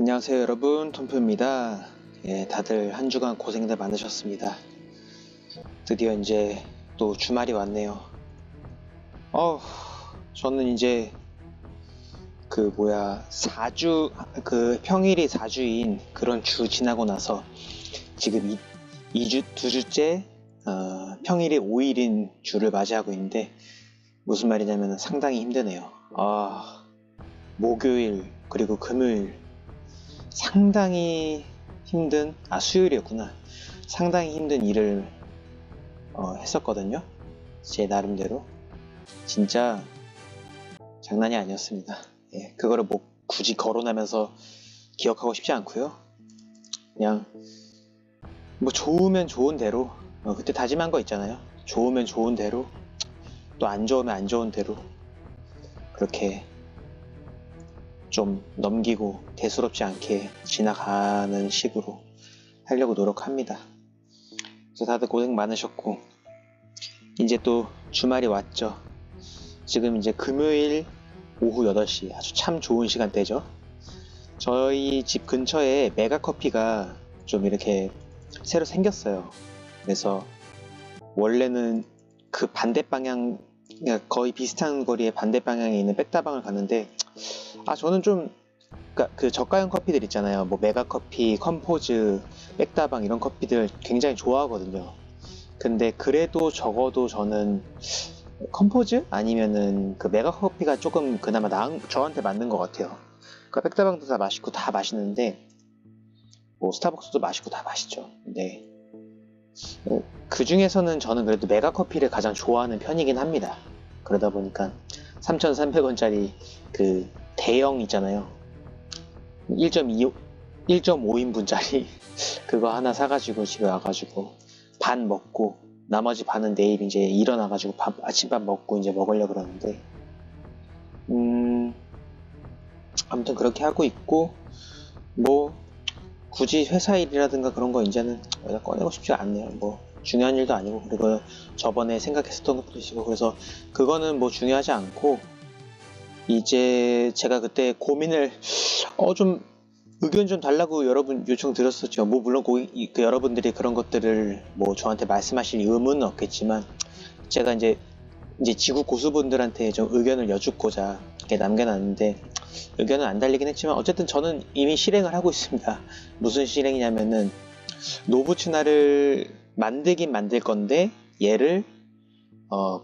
안녕하세요 여러분, 톰표입니다. 다들 한 주간 고생들 많으셨습니다. 드디어 이제 또 주말이 왔네요. 저는 이제 4주, 평일이 4주인 그런 주 지나고 나서 지금 2주째 평일이 5일인 주를 맞이하고 있는데, 무슨 말이냐면 상당히 힘드네요. 목요일 그리고 금요일 상당히 힘든, 수요일이었구나. 상당히 힘든 일을 했었거든요. 제 나름대로. 진짜 장난이 아니었습니다. 그거를 뭐 굳이 거론하면서 기억하고 싶지 않고요. 그냥 뭐 좋으면 좋은 대로, 그때 다짐한 거 있잖아요. 좋으면 좋은 대로, 또 안 좋으면 안 좋은 대로, 그렇게 좀 넘기고 대수롭지 않게 지나가는 식으로 하려고 노력합니다. 그래서 다들 고생 많으셨고, 이제 또 주말이 왔죠. 지금 이제 금요일 오후 8시, 아주 참 좋은 시간대죠. 저희 집 근처에 메가커피가 좀 이렇게 새로 생겼어요. 그래서 원래는 그 반대 방향, 그러니까 거의 비슷한 거리의 반대 방향에 있는 백다방을 갔는데, 저는 좀 그 저가형 커피들 있잖아요. 뭐 메가커피, 컴포즈, 백다방 이런 커피들 굉장히 좋아하거든요. 근데 그래도 적어도 저는 컴포즈 아니면은 그 메가커피가 조금 그나마 저한테 맞는 것 같아요. 그 백다방도 다 맛있고 다 맛있는데, 뭐 스타벅스도 맛있고 다 맛있죠. 근데 그 중에서는 저는 그래도 메가커피를 가장 좋아하는 편이긴 합니다. 그러다 보니까 3,300원짜리 그 대형 있잖아요. 1.5인분짜리 그거 하나 사가지고 집에 와가지고 반 먹고, 나머지 반은 내일 이제 일어나가지고 아침밥 먹고 이제 먹으려고 그러는데, 아무튼 그렇게 하고 있고, 뭐 굳이 회사 일이라든가 그런 거 이제는 여기다 꺼내고 싶지 않네요. 뭐 중요한 일도 아니고, 그리고 저번에 생각했었던 것도 있고, 그래서 그거는 뭐 중요하지 않고, 이제 제가 그때 고민을 좀 의견 좀 달라고 여러분 요청 드렸었죠. 뭐 물론 여러분들이 그런 것들을 뭐 저한테 말씀하실 의무는 없겠지만, 제가 이제 지구 고수분들한테 좀 의견을 여쭙고자 이렇게 남겨놨는데, 의견은 안 달리긴 했지만 어쨌든 저는 이미 실행을 하고 있습니다. 무슨 실행이냐면은 노부츠나를 만들긴 만들 건데, 얘를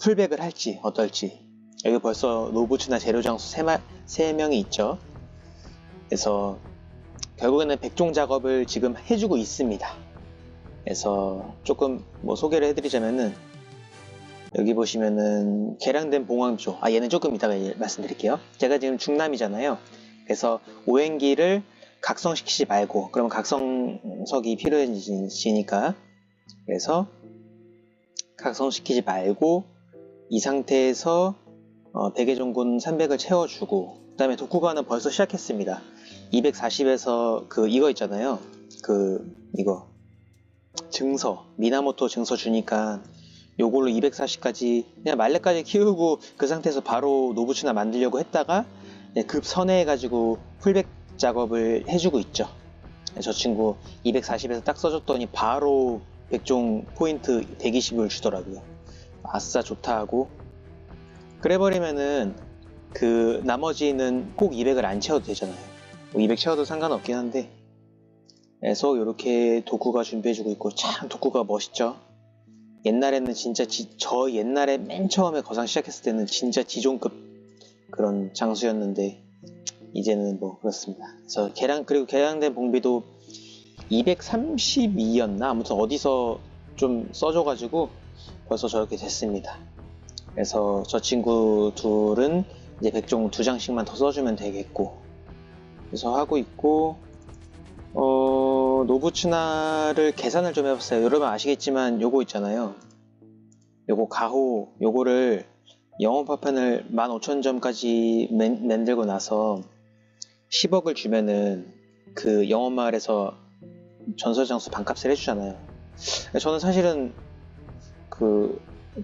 풀백을 할지 어떨지. 여기 벌써 노부츠나 재료 장수 3명이 있죠. 그래서 결국에는 백종 작업을 지금 해주고 있습니다. 그래서 조금 뭐 소개를 해드리자면은, 여기 보시면은 개량된 봉황조, 얘는 조금 이따가 말씀드릴게요. 제가 지금 중남이잖아요. 그래서 오행기를 각성시키지 말고, 그러면 각성석이 필요해지니까, 그래서 각성시키지 말고 이 상태에서 백의종군 300을 채워주고, 그 다음에 독후가는 벌써 시작했습니다. 240에서 이거 있잖아요. 이거 증서, 미나모토 증서 주니까 요걸로 240까지 그냥 말레까지 키우고 그 상태에서 바로 노부츠나 만들려고 했다가 급 선회해가지고 풀백 작업을 해주고 있죠. 저 친구 240에서 딱 써줬더니 바로 백종 포인트 120을 주더라고요. 아싸 좋다 하고, 그래버리면은 그 나머지는 꼭 200을 안 채워도 되잖아요. 200 채워도 상관없긴 한데, 그래서 이렇게 도쿠가 준비해주고 있고, 참 도쿠가 멋있죠. 옛날에는 진짜 저 옛날에 맨 처음에 거상 시작했을 때는 진짜 지존급 그런 장수였는데, 이제는 뭐 그렇습니다. 그래서 그리고 개량된 봉비도 232였나 아무튼 어디서 좀 써줘가지고 벌써 저렇게 됐습니다. 그래서 저 친구 둘은 이제 백종 2장씩만 더 써주면 되겠고, 그래서 하고 있고, 노부츠나를 계산을 좀 해봤어요. 여러분 아시겠지만 요거 있잖아요. 요거 가호, 요거를 영혼 파편을 15,000점까지 만들고 나서 10억을 주면은 그 영혼마을에서 전설장수 반값을 해주잖아요. 저는 사실은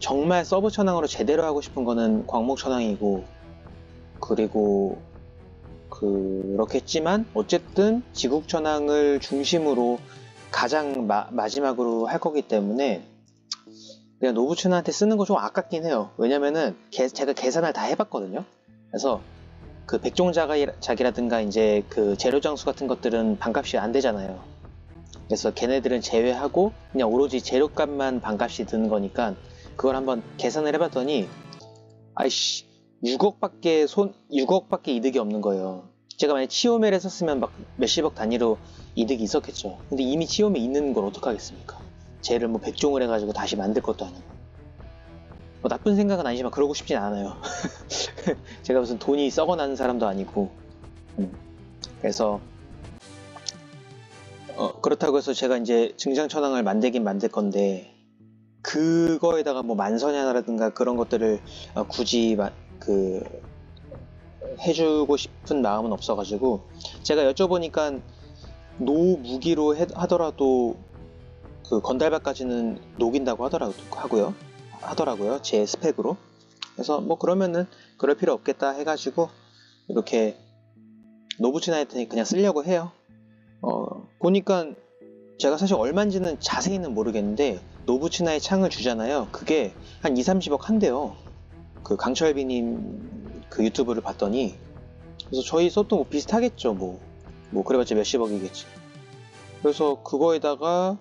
정말 서브 천왕으로 제대로 하고 싶은 거는 광목 천왕이고, 그리고 그렇겠지만 어쨌든 지국천왕을 중심으로 가장 마지막으로 할 거기 때문에 그냥 노부춘한테 쓰는 거 좀 아깝긴 해요. 왜냐면은 제가 계산을 다 해봤거든요. 그래서 그 백종작이라든가 이제 그 재료장수 같은 것들은 반값이 안 되잖아요. 그래서 걔네들은 제외하고 그냥 오로지 재료값만 반값이 드는 거니까 그걸 한번 계산을 해봤더니 아이씨 6억밖에 이득이 없는 거예요. 제가 만약 치오메를 썼으면 막 몇십억 단위로 이득이 있었겠죠. 근데 이미 치오메 있는 걸 어떡하겠습니까? 쟤를 뭐 백종을 해가지고 다시 만들 것도 아니고. 뭐 나쁜 생각은 아니지만 그러고 싶진 않아요. 제가 무슨 돈이 썩어나는 사람도 아니고. 그래서 그렇다고 해서 제가 이제 증장천왕을 만들긴 만들 건데 그거에다가 뭐 만선야라든가 그런 것들을 굳이 해주고 싶은 마음은 없어가지고 제가 여쭤보니까 노무기로 하더라도 그 건달밭까지는 녹인다고 하더라고요. 제 스펙으로. 그래서 뭐 그러면은 그럴 필요 없겠다 해가지고 이렇게 노부츠나이트 그냥 쓰려고 해요. 보니까 제가 사실 얼마인지는 자세히는 모르겠는데 노부츠나의 창을 주잖아요. 그게 한 2-30억 한대요. 그 강철비님 그 유튜브를 봤더니 그래서 저희 써도 뭐 비슷하겠죠. 뭐 그래봤자 몇십억이겠지. 그래서 그거에다가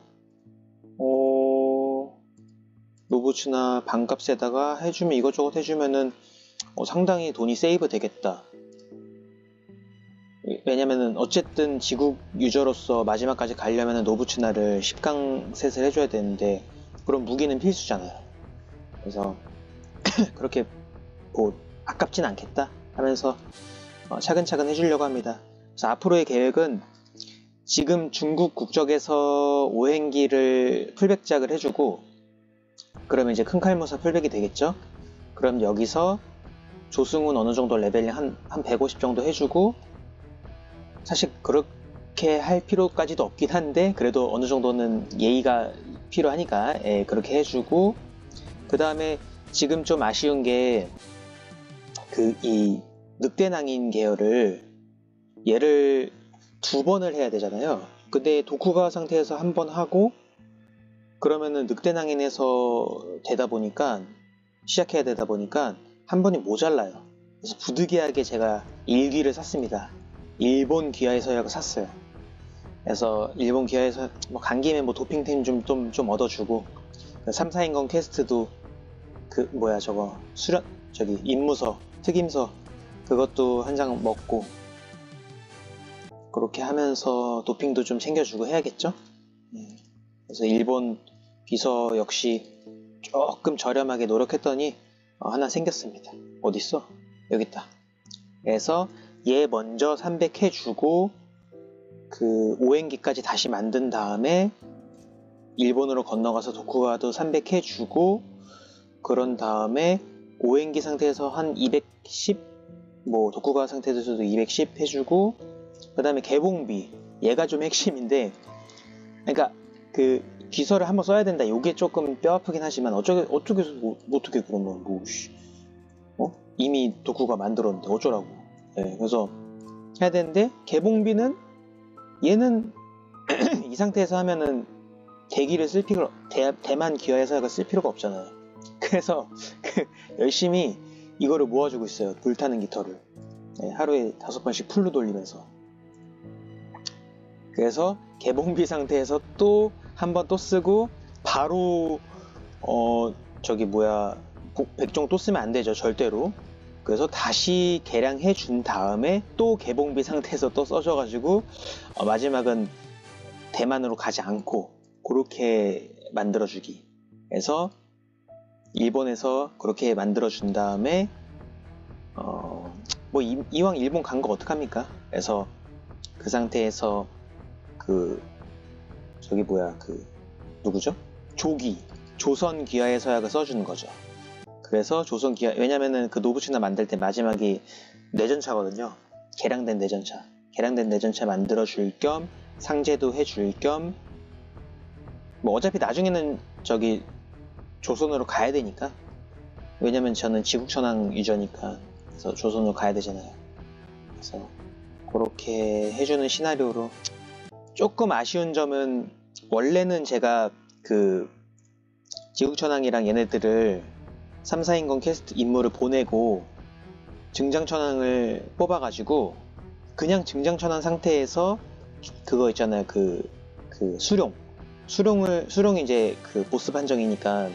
노부츠나 반값에다가 해주면 이것저것 해주면은 상당히 돈이 세이브 되겠다. 왜냐면은 어쨌든 지국 유저로서 마지막까지 가려면은 노부츠나를 10강 셋을 해줘야 되는데 그럼 무기는 필수잖아요. 그래서 그렇게 뭐 아깝진 않겠다 하면서 차근차근 해주려고 합니다. 그래서 앞으로의 계획은 지금 중국 국적에서 오행기를 풀백작을 해주고 그러면 이제 큰 칼무사 풀백이 되겠죠. 그럼 여기서 조승훈 어느 정도 레벨링 한 150 정도 해주고 사실 그렇게 할 필요까지도 없긴 한데 그래도 어느 정도는 예의가 필요하니까 그렇게 해주고 그 다음에 지금 좀 아쉬운 게 이 늑대낭인 계열을 얘를 2번을 해야 되잖아요. 근데 도쿠가와 상태에서 한 번 하고 그러면은 늑대낭인에서 시작해야 되다 보니까 한 번이 모자라요. 그래서 부득이하게 제가 일기를 샀습니다. 일본 귀하의 서약을 샀어요. 그래서 일본 귀하에서 간 김에 뭐 도핑템 좀 얻어주고 3, 4인건 퀘스트도 임무서 특임서 그것도 한 장 먹고 그렇게 하면서 도핑도 좀 챙겨주고 해야겠죠. 그래서 일본 비서 역시 조금 저렴하게 노력했더니 하나 생겼습니다. 어딨어? 여기 있다. 그래서 얘 먼저 300 해주고 그 오행기까지 다시 만든 다음에 일본으로 건너가서 도쿠가도 300 해주고 그런 다음에 오행기 상태에서 한 210 뭐 도쿠가 상태에서도 210 해주고 그 다음에 개봉비 얘가 좀 핵심인데 그러니까 그 비서를 한번 써야 된다. 요게 조금 뼈 아프긴 하지만 어쩌겠어 어떻게 그러면 이미 도쿠가 만들었는데 어쩌라고. 그래서 해야 되는데 개봉비는 얘는 이 상태에서 하면은 대만 기아회사가 쓸 필요가 없잖아요. 그래서 열심히 이거를 모아주고 있어요. 불타는 깃털을 하루에 5번씩 풀로 돌리면서. 그래서 개봉비 상태에서 또 한 번 또 쓰고 바로 백종 또 쓰면 안 되죠. 절대로. 그래서 다시 개량해 준 다음에 또 개봉비 상태에서 또 써줘가지고 마지막은 대만으로 가지 않고 그렇게 만들어주기. 그래서 일본에서 그렇게 만들어준 다음에 이왕 일본 간 거 어떡합니까? 그래서 그 상태에서 누구죠? 조선 귀하의 서약을 써주는 거죠. 그래서 조선 귀하, 왜냐면은 그 노부츠나 만들 때 마지막이 내전차거든요. 개량된 내전차 만들어줄 겸 상제도 해줄 겸 어차피 나중에는 조선으로 가야 되니까. 왜냐면 저는 지국천왕 유저니까. 그래서 조선으로 가야 되잖아요. 그래서 그렇게 해주는 시나리오로. 조금 아쉬운 점은, 원래는 제가 그 지국천왕이랑 얘네들을 3, 4인공 캐스트 인물을 보내고 증장천왕을 뽑아가지고 그냥 증장천왕 상태에서 그거 있잖아요. 그 수룡이 이제 그 보스 판정이니까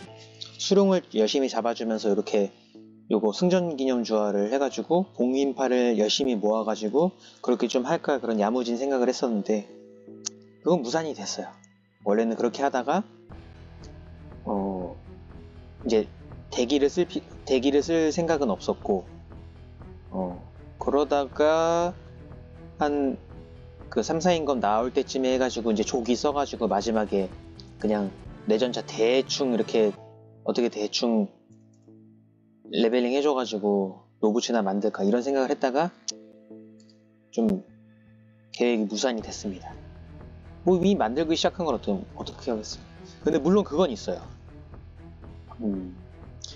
수룡을 열심히 잡아주면서 이렇게 요거 승전기념주화를 해가지고 봉인파를 열심히 모아가지고 그렇게 좀 할까, 그런 야무진 생각을 했었는데 그건 무산이 됐어요. 원래는 그렇게 하다가 이제 대기를 쓸 생각은 없었고, 그러다가 한 그 3, 4인검 나올 때쯤에 해가지고 이제 조기 써가지고 마지막에 그냥 내전차 대충 이렇게 어떻게 대충 레벨링 해줘가지고 노부츠나 만들까 이런 생각을 했다가 좀 계획이 무산이 됐습니다. 뭐 이미 만들기 시작한 건 어떻게 하겠어요. 근데 물론 그건 있어요.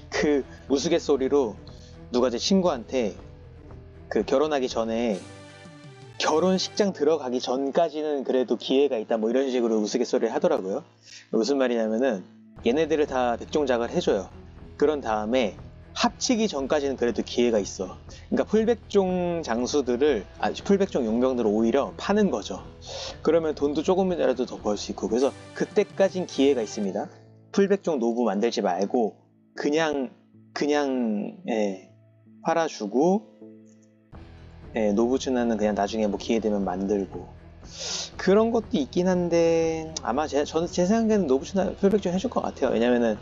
그 우스갯소리로 누가 제 친구한테 그 결혼하기 전에 결혼식장 들어가기 전까지는 그래도 기회가 있다 뭐 이런 식으로 우스갯소리를 하더라고요. 무슨 말이냐면은 얘네들을 다 백종작을 해줘요. 그런 다음에 합치기 전까지는 그래도 기회가 있어. 그러니까 풀백종 장수들을, 풀백종 용병들을 오히려 파는 거죠. 그러면 돈도 조금이라도 더 벌 수 있고, 그래서 그때까진 기회가 있습니다. 풀백종 노부 만들지 말고 그냥 팔아주고, 노부츠나는 그냥 나중에 뭐 기회 되면 만들고, 그런 것도 있긴 한데 아마 제 생각에는 노부츠나 풀백종 해줄 것 같아요. 왜냐면은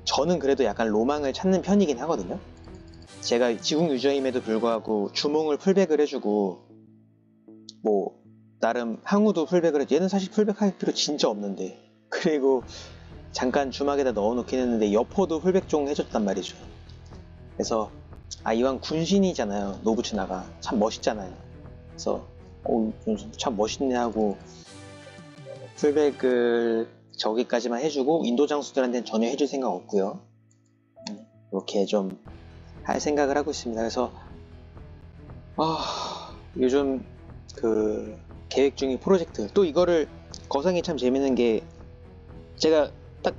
저는 그래도 약간 로망을 찾는 편이긴 하거든요. 제가 지국 유저임에도 불구하고 주몽을 풀백을 해주고, 뭐 나름 항우도 풀백을 해주고, 얘는 사실 풀백할 필요 진짜 없는데, 그리고 잠깐 주막에다 넣어놓긴 했는데 여포도 풀백종 해줬단 말이죠. 그래서 이왕 군신이잖아요. 노부츠나가 참 멋있잖아요. 그래서 참 멋있네 하고 풀백을 저기까지만 해주고 인도 장수들한테는 전혀 해줄 생각 없고요. 이렇게 좀 할 생각을 하고 있습니다. 그래서 요즘 그 계획 중인 프로젝트, 또 이거를 거상이 참 재밌는 게, 제가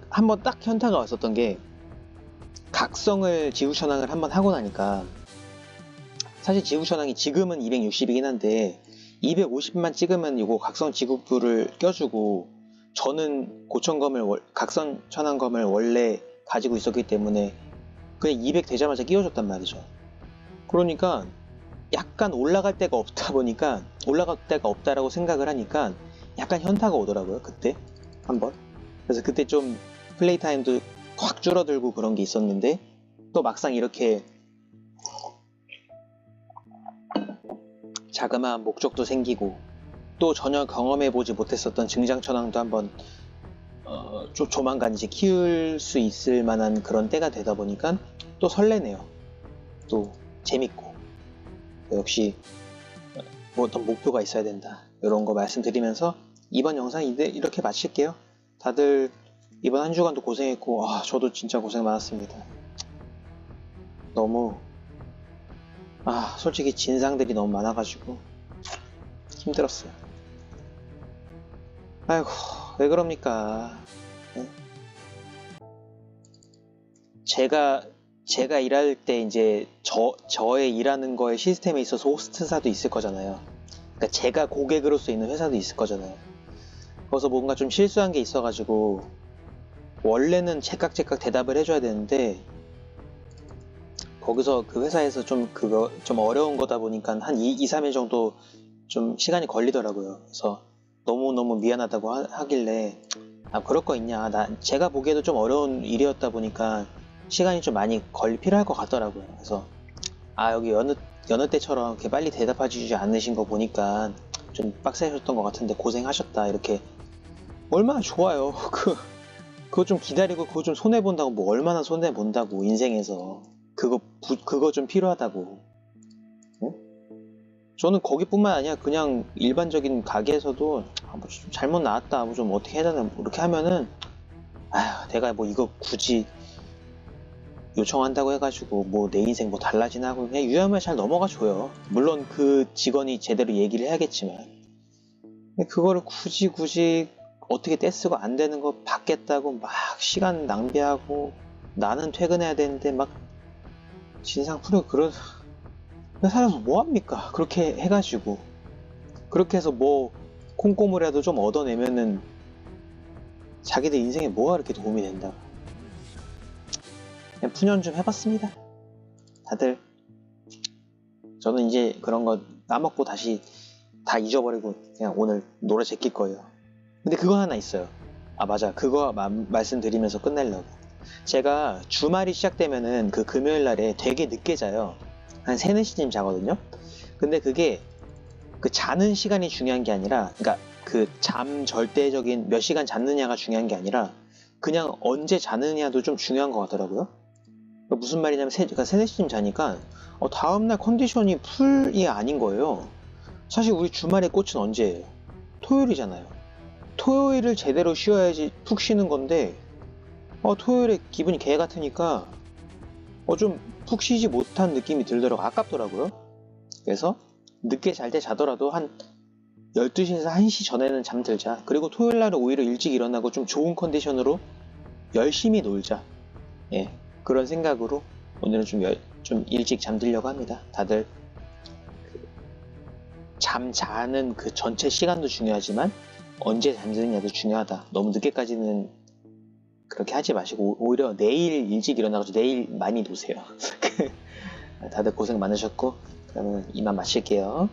한번 현타가 왔었던 게, 각성을 지구천왕을 한번 하고 나니까, 사실 지구천왕이 지금은 260이긴 한데 250만 찍으면 이거 각성 지구부를 껴주고, 저는 각성 천왕검을 원래 가지고 있었기 때문에 그냥 200 되자마자 끼워줬단 말이죠. 그러니까 약간 올라갈 데가 없다라고 생각을 하니까 약간 현타가 오더라고요. 그때 한번. 그래서 그때 좀 플레이 타임도 확 줄어들고 그런 게 있었는데, 또 막상 이렇게 자그마한 목적도 생기고, 또 전혀 경험해보지 못했었던 증장천왕도 한번 조만간 이제 키울 수 있을 만한 그런 때가 되다 보니까 또 설레네요. 또 재밌고, 역시 뭐 어떤 목표가 있어야 된다, 이런 거 말씀드리면서 이번 영상 이렇게 마칠게요. 다들 이번 한 주간도 고생했고, 저도 진짜 고생 많았습니다. 너무 솔직히 진상들이 너무 많아가지고 힘들었어요. 아이고, 왜 그럽니까? 네? 제가 일할 때 이제 저의 일하는 거에 시스템에 있어서 호스트사도 있을 거잖아요. 그러니까 제가 고객으로서 있는 회사도 있을 거잖아요. 그래서 뭔가 좀 실수한 게 있어가지고 원래는 제깍제깍 대답을 해줘야 되는데, 거기서 그 회사에서 좀 어려운 거다 보니까 한 2-3일 정도 좀 시간이 걸리더라고요. 그래서 너무너무 미안하다고 하길래, 그럴 거 있냐, 제가 보기에도 좀 어려운 일이었다 보니까 시간이 좀 많이 필요할 것 같더라고요. 그래서 여기 여느 때처럼 이렇게 빨리 대답해 주지 않으신 거 보니까 좀 빡세셨던 것 같은데 고생하셨다, 이렇게. 얼마나 좋아요. 그거 좀 기다리고 그거 좀 손해본다고, 뭐 얼마나 손해본다고 인생에서. 그거 좀 필요하다고. 응? 저는 거기뿐만 아니라 그냥 일반적인 가게에서도 좀 잘못 나왔다, 뭐 좀 어떻게 해야 되나, 이렇게 하면은 내가 뭐 이거 굳이 요청한다고 해가지고 뭐 내 인생 뭐 달라지나 하고 그냥 유야무야 잘 넘어가 줘요. 물론 그 직원이 제대로 얘기를 해야겠지만 근데 그거를 굳이 어떻게 떼쓰고 안 되는 거 받겠다고 막 시간 낭비하고 나는 퇴근해야 되는데 막 진상 풀어 그런 사람 뭐합니까? 그렇게 해가지고 그렇게 해서 뭐 콩고물이라도 좀 얻어내면은 자기들 인생에 뭐가 이렇게 도움이 된다. 그냥 푸념 좀 해봤습니다. 다들 저는 이제 그런 거 까먹고 다시 다 잊어버리고 그냥 오늘 노래 제낄 거예요. 근데 그거 하나 있어요. 아 맞아 그거 말씀드리면서 끝내려고 제가 주말이 시작되면은 그 금요일 날에 되게 늦게 자요. 한 3, 4시쯤 자거든요. 근데 그게 그 자는 시간이 중요한 게 아니라 그러니까 그 잠 절대적인 몇 시간 잤느냐가 중요한 게 아니라 그냥 언제 자느냐도 좀 중요한 것 같더라고요. 그러니까 무슨 말이냐면 그러니까 3, 4시쯤 자니까 다음날 컨디션이 풀이 아닌 거예요. 사실 우리 주말의 꽃은 언제예요? 토요일이잖아요. 토요일을 제대로 쉬어야지 푹 쉬는 건데 토요일에 기분이 개 같으니까 좀 푹 쉬지 못한 느낌이 들더라고 아깝더라고요. 그래서 늦게 잘 때 자더라도 한 12시에서 1시 전에는 잠들자. 그리고 토요일 날은 오히려 일찍 일어나고 좀 좋은 컨디션으로 열심히 놀자. 예, 그런 생각으로 오늘은 좀 일찍 잠들려고 합니다. 다들 잠 자는 그 전체 시간도 중요하지만 언제 잠드느냐도 중요하다. 너무 늦게까지는 그렇게 하지 마시고 오히려 내일 일찍 일어나가지고 내일 많이 노세요. 다들 고생 많으셨고 그러면 이만 마칠게요.